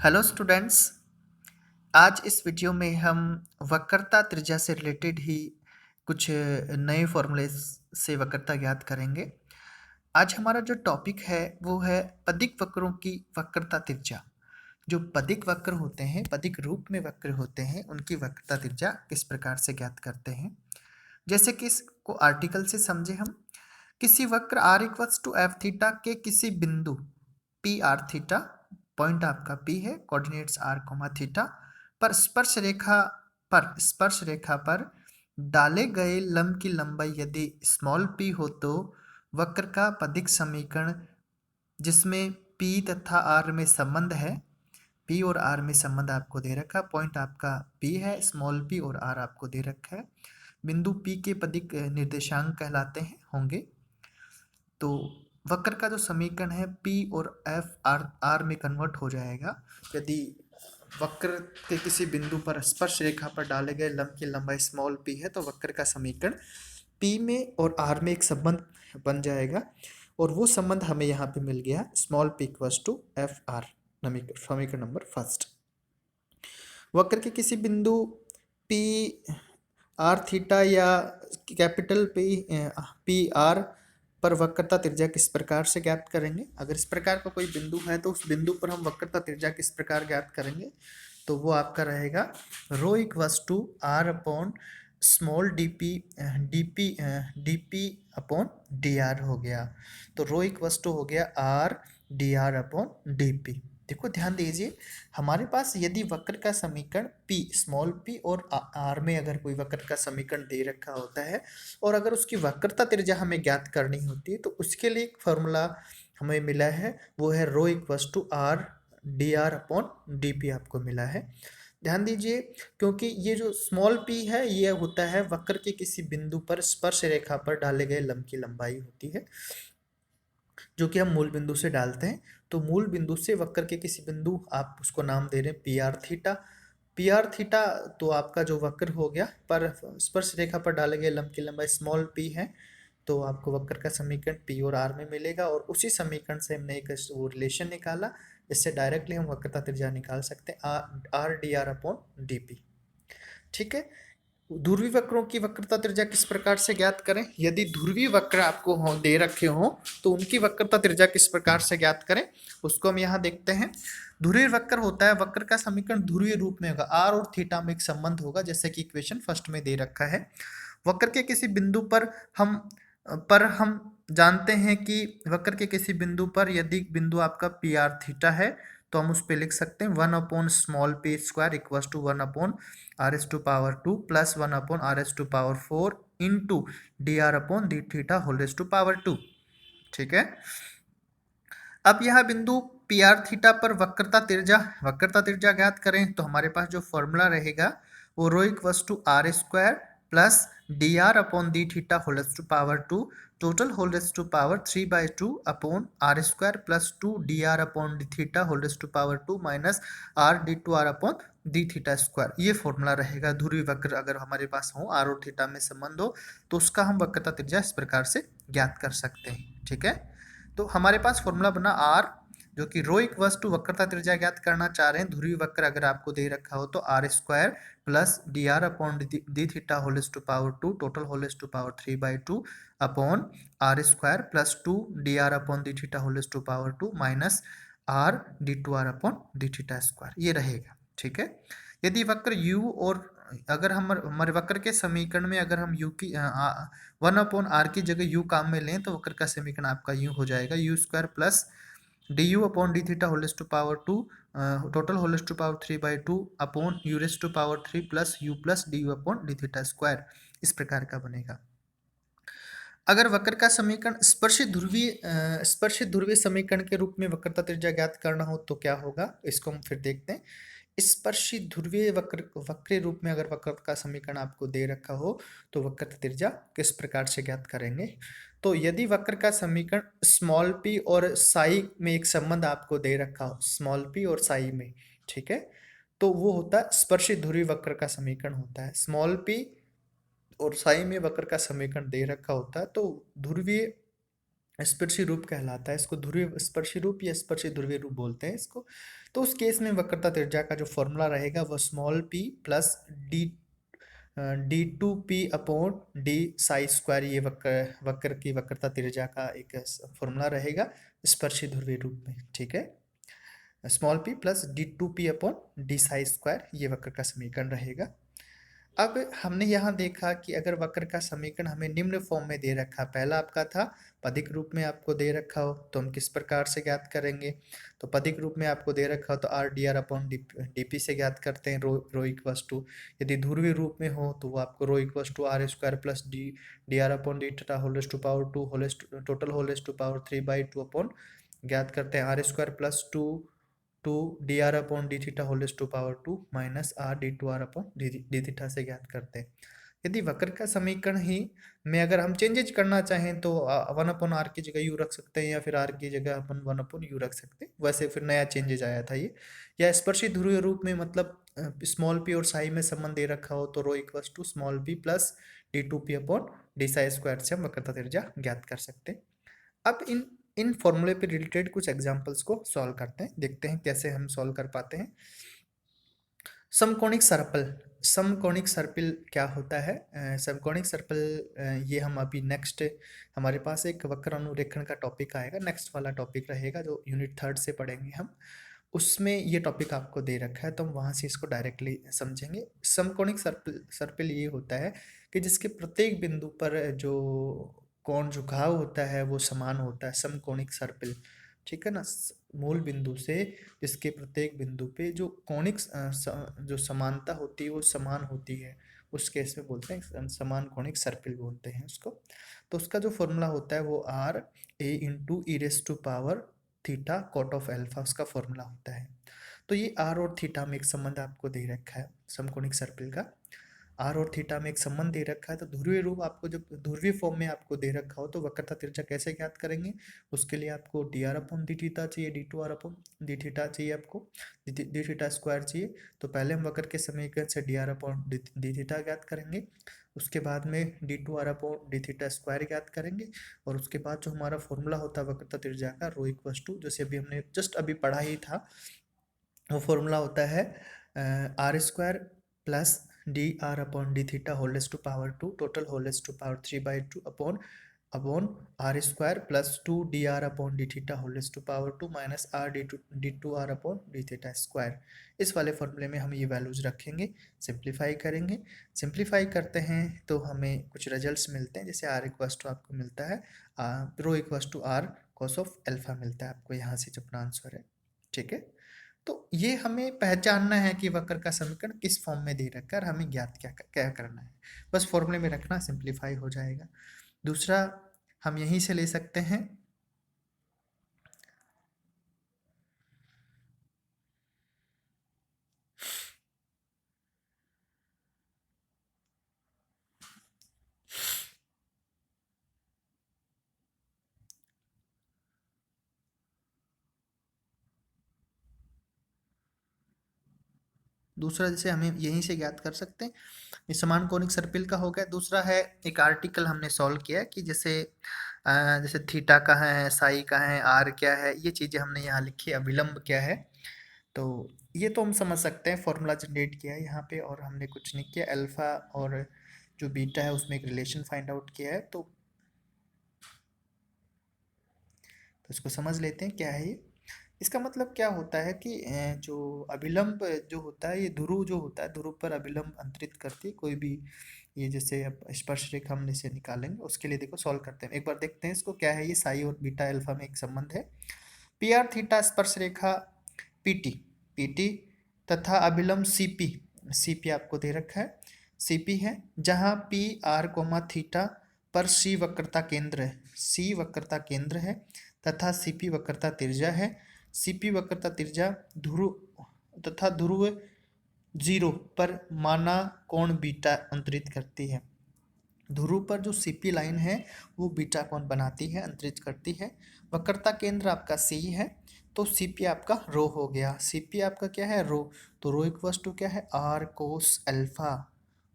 Hello students. आज इस video में हम वक्रता त्रिज्या से रिलेटेड ही कुछ नए फॉर्मूले से वक्रता ज्ञात करेंगे। आज हमारा जो टॉपिक है वो है पदिक वक्रों की वक्रता त्रिज्या। जो पदिक वक्र होते हैं, पदिक रूप में वक्र होते हैं, उनकी वक्रता त्रिज्या किस प्रकार से ज्ञात करते हैं। जैसे कि इसको आर्टिकल से समझे हम। किसी वक्र r equals to F theta के किसी बिंदु पी आर थीटा, पॉइंट आपका पी है, कोऑर्डिनेट्स आर कोमा थीटा पर स्पर्श रेखा पर डाले गए लंब की लंबाई यदि स्मॉल पी हो तो वक्र का पदिक समीकरण, जिसमें पी तथा आर में संबंध है, पी और आर में संबंध आपको दे रखा, पॉइंट आपका पी है, स्मॉल पी और आर आपको दे रखा है, बिंदु पी के पदिक निर्देशांक कहलाते हैं होंगे। तो वक्र का जो समीकरण है पी और एफ आर में कन्वर्ट हो जाएगा यदि वक्र के किसी बिंदु पर स्पर्श रेखा पर डाले गए लंब की लंबाई स्मॉल पी है तो वक्र का समीकरण पी में और आर में एक संबंध बन जाएगा और वो संबंध हमें यहाँ पे मिल गया, small P equals to F R, समीकरण नंबर फर्स्ट। वक्र के किसी बिंदु पी आर थीटा या कैपिटल पी आर पर वक्रता त्रिज्या किस प्रकार से ज्ञात करेंगे। अगर इस प्रकार का कोई बिंदु है तो उस बिंदु पर हम वक्रता त्रिज्या किस प्रकार ज्ञात करेंगे, तो वो आपका रहेगा rho equals to R upon small D P upon D R हो गया। तो रो इक्वल्स टू हो गया R D R upon D P. देखो ध्यान दीजिए, हमारे पास यदि वक्र का समीकरण p स्मॉल p और r में अगर कोई वक्र का समीकरण दे रखा होता है और अगर उसकी वक्रता त्रिज्या हमें ज्ञात करनी होती है तो उसके लिए एक फॉर्मूला हमें मिला है, वो है rho equals to R D R upon D P आपको मिला है। ध्यान दीजिए, क्योंकि ये जो स्मॉल p है ये होता है वक्र के किसी बिंदु पर स्पर्श रेखा पर डाले गए लंब की लंबाई होती है, जो कि हम मूल बिंदु से डालते हैं। तो मूल बिंदु से वक्र के किसी बिंदु, आप उसको नाम दे रहे हैं P R theta. P R theta तो आपका जो वक्र हो गया पर स्पर्श रेखा पर डाले गए लंब की लंबाई स्मॉल पी है, तो आपको वक्र का समीकरण पी और आर में मिलेगा और उसी समीकरण से हमने एक वो रिलेशन निकाला, इससे डायरेक्टली हम वक्रता त्रिज्या निकाल सकते हैं are D R upon D P. ठीक है। ध्रुवीय वक्रों की वक्रता त्रिज्या किस प्रकार से ज्ञात करें। यदि ध्रुवीय वक्र आपको दे रखे हो तो उनकी वक्रता त्रिज्या किस प्रकार से ज्ञात करें, उसको हम यहाँ देखते हैं। ध्रुवीय वक्र होता है, वक्र का समीकरण ध्रुवीय रूप में होगा, आर और थीटा में एक संबंध होगा, जैसे कि इक्वेशन फर्स्ट में दे रखा है। वक्र के किसी बिंदु पर हम जानते हैं कि वक्र के किसी बिंदु पर यदि बिंदु आपका पी आर थीटा है तो हम उस पर लिख सकते हैं 1 upon small P square equals to 1 upon R S to power 2 plus 1 upon R S to power 4 into D R upon D theta whole raise to power 2। ठीक है। अब यह बिंदु पी आर थीटा पर वक्रता त्रिज्या ज्ञात करें तो हमारे पास जो फॉर्मूला रहेगा वो rho equals to R square plus D R upon D theta whole raise to power 2 total whole raise to power 3/2 upon R square plus 2 D R upon D theta whole raise to power 2 minus R D two R upon D theta square. ये formula रहेगा ध्रुवीय वक्र अगर हमारे पास हो, are और theta में संबंध हो तो उसका हम वक्रता त्रिज्या इस प्रकार से ज्ञात कर सकते हैं। ठीक है। तो हमारे पास फॉर्मूला बना आर, जो कि रो इक्वल्स टू वक्रता त्रिज्या ज्ञात करना चाह रहे हैं। ध्रुवीय वक्र अगर आपको दे रखा हो तो R square plus D R upon D theta whole to power 2 total whole to power 3/2 upon R square plus 2 D R upon D theta whole to power 2 minus R D two R upon D theta square, ये रहेगा। ठीक है। यदि वक्र u और अगर हम हमारे वक्र के समीकरण में अगर हम u की 1/r की जगह u काम में लें तो वक्र का समीकरण आपका यूं हो जाएगा u square plus D U upon D theta whole to power 2 total whole to power 3/2 upon U raise to power 3 plus U plus D U upon D theta square, इस प्रकार का बनेगा। अगर वक्र का समीकरण स्पर्शित ध्रुवीय समीकरण के रूप में वक्रता त्रिज्या ज्ञात करना हो तो क्या होगा, इसको हम फिर देखते हैं। स्पर्शित ध्रुवीय वक्र रूप में अगर वक्र का समीकरण आपको दे रखा हो तो वक्रता त्रिज्या किस प्रकार से ज्ञात करेंगे। तो यदि वक्र का समीकरण स्मॉल पी और साई में एक संबंध आपको दे रखा हो, स्मॉल पी और साई में, ठीक है, तो वो होता है स्पर्शित ध्रुवीय वक्र का समीकरण होता है। स्मॉल पी और साई में वक्र का समीकरण दे रखा होता है तो ध्रुवीय स्पर्शी रूप कहलाता है। इसको ध्रुवीय स्पर्शी रूप या स्पर्शी ध्रुवीय रूप बोलते हैं इसको। तो उस केस में वक्रता त्रिज्या का जो फॉर्मूला रहेगा वो small p plus d2p upon D psi square, ये वक्र की वक्रता त्रिज्या का एक फॉर्मूला रहेगा स्पर्शी ध्रुवीय रूप में। ठीक है, small p plus d2p upon D psi square ये वक्र का समीकरण रहेगा। अब हमने यहाँ देखा कि अगर वक्र का समीकरण हमें निम्न फॉर्म में दे रखा, पहला आपका था पदिक रूप में आपको दे रखा हो तो हम किस प्रकार से ज्ञात करेंगे। तो पदिक रूप में आपको दे रखा हो तो are D R upon D P से ज्ञात करते हैं रो इक्वस टू। यदि ध्रुवीय रूप में हो तो वो आपको rho equals to R square plus D R upon D theta whole raise to power two total whole raise to power 3/2 upon ज्ञात करते हैं R square plus two D R upon D theta whole raise to power 2 minus R D two R upon D theta से ज्ञात करते हैं। यदि वक्र का समीकरण ही में अगर हम चेंजेज करना चाहें तो 1 अपॉन आर की जगह यू रख सकते हैं, या फिर आर की जगह अपन 1 अपॉन यू रख सकते हैं। वैसे फिर नया चेंजेज आया था ये। या स्पर्शी ध्रुवीय रूप में मतलब स्मॉल पी और साई में संबंध दे रखा हो तो rho equals to small P plus D two P upon D psi square से हम वक्रता त्रिज्या ज्ञात कर सकते हैं। अब इन इन फॉर्मूले पे रिलेटेड कुछ एग्जांपल्स को सॉल्व करते हैं, देखते हैं कैसे हम सॉल्व कर पाते हैं। समकोणिक सर्पल, समकोणिक सर्पिल क्या होता है? समकोणिक सर्पिल ये हम अभी नेक्स्ट हमारे पास एक वक्र अनुरेखण का टॉपिक आएगा, नेक्स्ट वाला टॉपिक रहेगा जो यूनिट 3 से पढ़ेंगे हम। उसमें ये टॉपिक आपको दे रखा है तो हम वहाँ से इसको डायरेक्टली समझेंगे। समकोणिक सर्पिल सर्पिल ये होता है कि जिसके प्रत्येक बिंदु पर जो कोण झुकाव होता है वो समान होता है, समकोणिक सर्पिल। ठीक है ना, मूल बिंदु से जिसके प्रत्येक बिंदु पे जो कोणिक जो समानता होती है वो समान होती है, उस केस में बोलते हैं समान कोणिक सर्पिल बोलते हैं उसको। तो उसका जो फॉर्मूला होता है वो R A into E raise to power theta cot of alpha उसका फॉर्मूला होता है। तो ये आर और थीटा में एक संबंध आपको दे रखा है समकोणिक सर्पिल का। आर और थीटा में एक संबंध दे रखा है तो ध्रुवीय रूप आपको जब ध्रुवीय फॉर्म में आपको दे रखा हो तो वक्रता त्रिज्या कैसे ज्ञात करेंगे? उसके लिए आपको D R upon D theta चाहिए, D two R upon D theta चाहिए, आपको डी थीटा स्क्वायर चाहिए। तो पहले हम वक्र के समीकरण से D R upon D theta ज्ञात करेंगे, उसके बाद में D two R upon D theta square ज्ञात करेंगे, और उसके बाद जो हमारा फॉर्मूला होता है वक्रता त्रिज्या का रो इक्वस टू, जैसे अभी हमने जस्ट अभी पढ़ा ही था, वो फॉर्मूला होता है R square plus D R upon D theta whole raise to power 2 total whole raise to power 3/2 upon upon R square plus 2 D R upon D theta whole raise to power 2 minus R D two R upon D theta square. इस वाले फॉर्मूले में हम ये values रखेंगे, simplify करेंगे। Simplify करते हैं तो हमें कुछ रिजल्ट्स मिलते हैं, जैसे आर इक्वस टू आपको मिलता है rho equals to R cos of alpha मिलता है आपको यहाँ से जो अपना आंसर है। ठीक है, तो ये हमें पहचानना है कि वक्र का समीकरण किस फॉर्म में दे रखा है और हमें ज्ञात क्या क्या करना है। बस फॉर्मूले में रखना, सिंप्लीफाई हो जाएगा। दूसरा हम यहीं से ले सकते हैं, दूसरा जैसे हमें यहीं से ज्ञात कर सकते हैं, ये समान कोणिक सर्पिल का हो गया। दूसरा है एक आर्टिकल हमने सॉल्व किया कि जैसे थीटा कहाँ है, साई कहाँ है, आर क्या है, ये चीज़ें हमने यहाँ लिखी है, अविलंब क्या है। तो ये तो हम समझ सकते हैं, फॉर्मूला जनरेट किया है यहाँ पे और हमने कुछ नहीं किया, अल्फा और जो बीटा है उसमें एक रिलेशन फाइंड आउट किया है। तो इसको समझ लेते हैं क्या है ये। इसका मतलब क्या होता है कि जो अभिलंब जो होता है, ये ध्रुव जो होता है, ध्रुव पर अभिलंब अंतरित करती है कोई भी, ये जैसे अब स्पर्श रेखा हम इसे निकालेंगे, उसके लिए देखो सॉल्व करते हैं, एक बार देखते हैं इसको क्या है। ये साई और बीटा अल्फा में एक संबंध है, पी आर थीटा स्पर्श रेखा पीटी पीटी तथा अभिलंब सीपी सीपी आपको दे रखा है, सीपी है, जहाँ पी आर कोमा थीटा पर सी वक्रता केंद्र है, सी वक्रता केंद्र है, तथा सीपी वक्रता त्रिज्या है। सीपी वक्रता त्रिज्या ध्रुव तथा ध्रुव 0 पर माना कोण बीटा अंतरित करती है। ध्रुव पर जो सीपी लाइन है वो बीटा कोण बनाती है, अंतरित करती है। वक्रता केंद्र आपका सी है, तो सीपी आपका रो हो गया। सीपी आपका क्या है? रो। तो रो इक्वल्स टू क्या है? R cos alpha,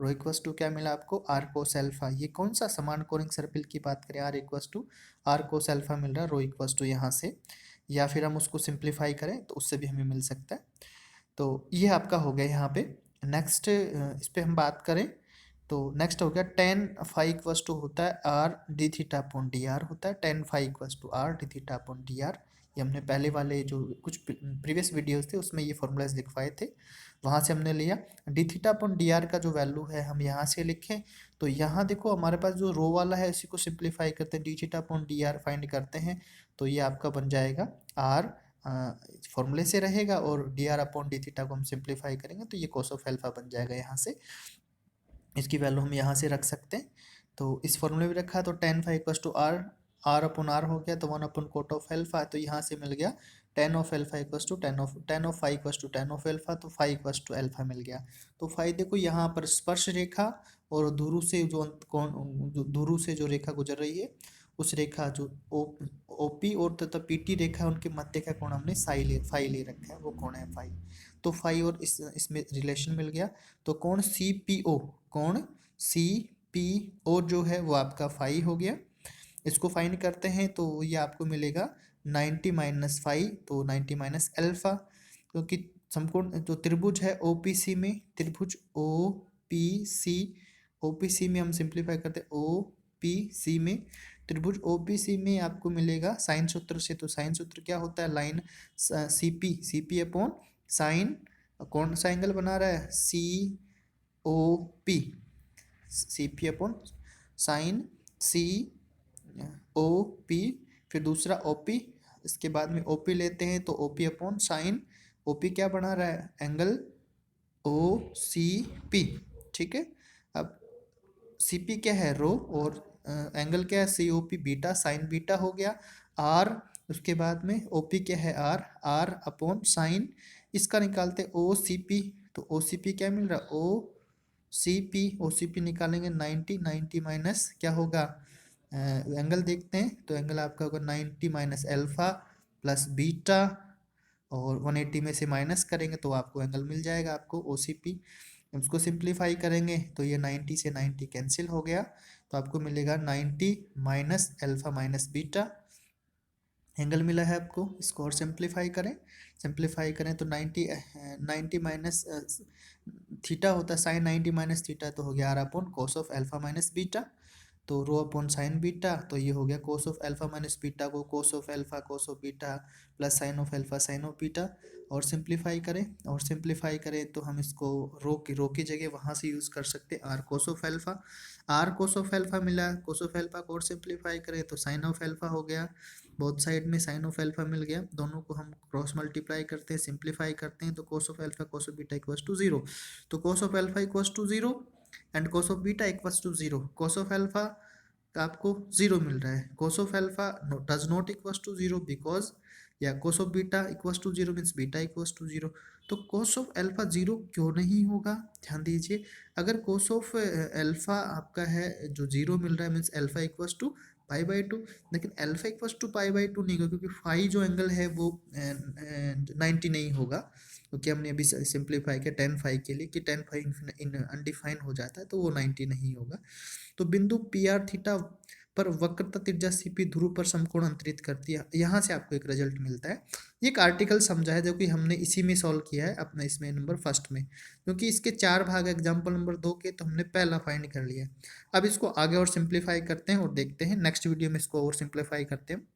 rho equals to क्या मिला आपको, आर कोस अल्फा। ये कौन सा समान कोणिक सर्पिल की बात करें, R equals to R cos alpha मिल रहा है रो इक्वस टू यहाँ से, या फिर हम उसको सिंप्लीफाई करें तो उससे भी हमें मिल सकता है। तो ये आपका हो गया यहाँ पे। नेक्स्ट इस पे हम बात करें तो नेक्स्ट हो गया टेन फाई इक्वस टू होता है R D theta upon D R होता है, tan phi equals to R D theta upon D R. ये हमने पहले वाले जो कुछ प्रीवियस वीडियोस थे उसमें ये फॉर्मूलाज लिखवाए थे, वहाँ से हमने लिया। D theta upon D are का जो वैल्यू है हम यहाँ से लिखें तो यहाँ देखो हमारे पास जो रो वाला है इसी को सिंप्लीफाई करते हैं, D theta upon D are find करते हैं तो ये आपका बन जाएगा आर, फॉर्मूले से रहेगा, और D R upon D theta को हम सिंप्लीफाई करेंगे तो ये कोस ऑफ एल्फा बन जाएगा यहाँ से। इसकी वैल्यू हम यहाँ से रख सकते हैं, तो इस फॉर्मूले में रखा तो tan phi equals to R, R upon R हो गया तो one upon cot of alpha, तो यहाँ से मिल गया tan of alpha equals to tan of phi equals to tan of alpha, तो फाइव इक्वस टू एल्फा मिल गया। तो फाइव देखो यहाँ पर स्पर्श रेखा और धुरु से जो धुरु से जो रेखा गुजर रही है उस रेखा जो ओपी और तथा पीटी रेखा उनके मध्य का कोण हमने फाई ले रखा है, वो कोण है फाई। तो फाई और इसमें रिलेशन मिल गया, तो कोण सी पी ओ, कोण सी पी ओ जो है वो आपका फाई हो गया। इसको फाइंड करते हैं तो ये आपको मिलेगा 90 माइनस फाइव, तो 90 माइनस एल्फा, क्योंकि समकोण जो त्रिभुज है ओपीसी में, त्रिभुज ओपीसी में हम सिंप्लीफाई करते हैं ओपीसी में, त्रिभुज ओपीसी में आपको मिलेगा साइन सूत्र से, तो साइन सूत्र क्या होता है, लाइन सीपी अपॉन साइन, कौन सा एंगल बना रहा है, C O P, CP upon sine C O P, फिर दूसरा ओपी, इसके बाद में ओपी लेते हैं तो ओपी अपॉन साइन, ओपी क्या बना रहा है, एंगल ओ सी पी, ठीक है। अब सी पी क्या है, रो, और एंगल क्या है, C O P beta, sine beta हो गया। आर, उसके बाद में ओ पी क्या है, आर, आर अपॉन साइन, इसका निकालते ओ सी पी, तो ओ सी पी क्या मिल रहा है, ओ सी पी निकालेंगे 90, 90 माइनस क्या होगा, एंगल देखते हैं तो एंगल आपका होगा 90 माइनस एल्फा प्लस बीटा, और 180 में से माइनस करेंगे तो आपको एंगल मिल जाएगा आपको ओ सी पी। उसको सिंप्लीफाई करेंगे तो ये 90 से 90 कैंसिल हो गया, तो आपको मिलेगा 90 minus alpha minus beta, angle मिला है आपको। इसको और सिंप्लीफाई करें तो 90 माइनस थीटा होता है, साइन 90 माइनस थीटा तो हो गया R upon cos of alpha minus beta, तो रो अपॉन साइन बीटा, तो ये हो गया cos of alpha minus beta को cos of alpha cos of beta plus sine of alpha sine of beta, और सिंप्लीफाई करें तो हम इसको रो की जगह वहाँ से यूज़ कर सकते हैं आर कोस ऑफ एल्फा मिला, कोस ऑफ एल्फा को और सिंप्लीफाई करें तो साइन ऑफ एल्फा हो गया, बोथ साइड में साइन ऑफ एल्फा मिल गया, दोनों को हम क्रॉस मल्टीप्लाई करते हैं, सिंप्लीफाई करते हैं तो cos of alpha cos of beta equals to 0, तो cos of alpha equals to 0 and cos of beta equals to 0, cos of alpha का आपको 0 मिल रहा है, cos of alpha does not equals to 0 because, या cos of beta equals to 0 means beta equals to 0, तो cos of alpha 0 क्यों नहीं होगा, ध्यान दीजिए। अगर कोस ऑफ एल्फा आपका है जो 0 मिल रहा है means alpha equals to pi by two, लेकिन alpha equals to pi by two नहीं होगा क्योंकि फाई जो एंगल है वो 90 नहीं होगा, क्योंकि हमने अभी सिंप्लीफाई किया 10 फाई के लिए कि 10 फाई अनडिफाइन हो जाता है तो वो 90 नहीं होगा। तो बिंदु पी आर थीटा पर वक्रता त्रिज्या सीपी ध्रुव पर समकोण अंतरित करती है, यहाँ से आपको एक रिजल्ट मिलता है। ये एक आर्टिकल समझा है जो कि हमने इसी में सॉल्व किया है अपना इसमें नंबर फर्स्ट में, क्योंकि इसके 4 भाग एग्जाम्पल नंबर 2 के, तो हमने पहला फाइंड कर लिया। अब इसको आगे और सिंप्लीफाई करते हैं और देखते हैं, नेक्स्ट वीडियो में इसको और सिंप्लीफाई करते हैं।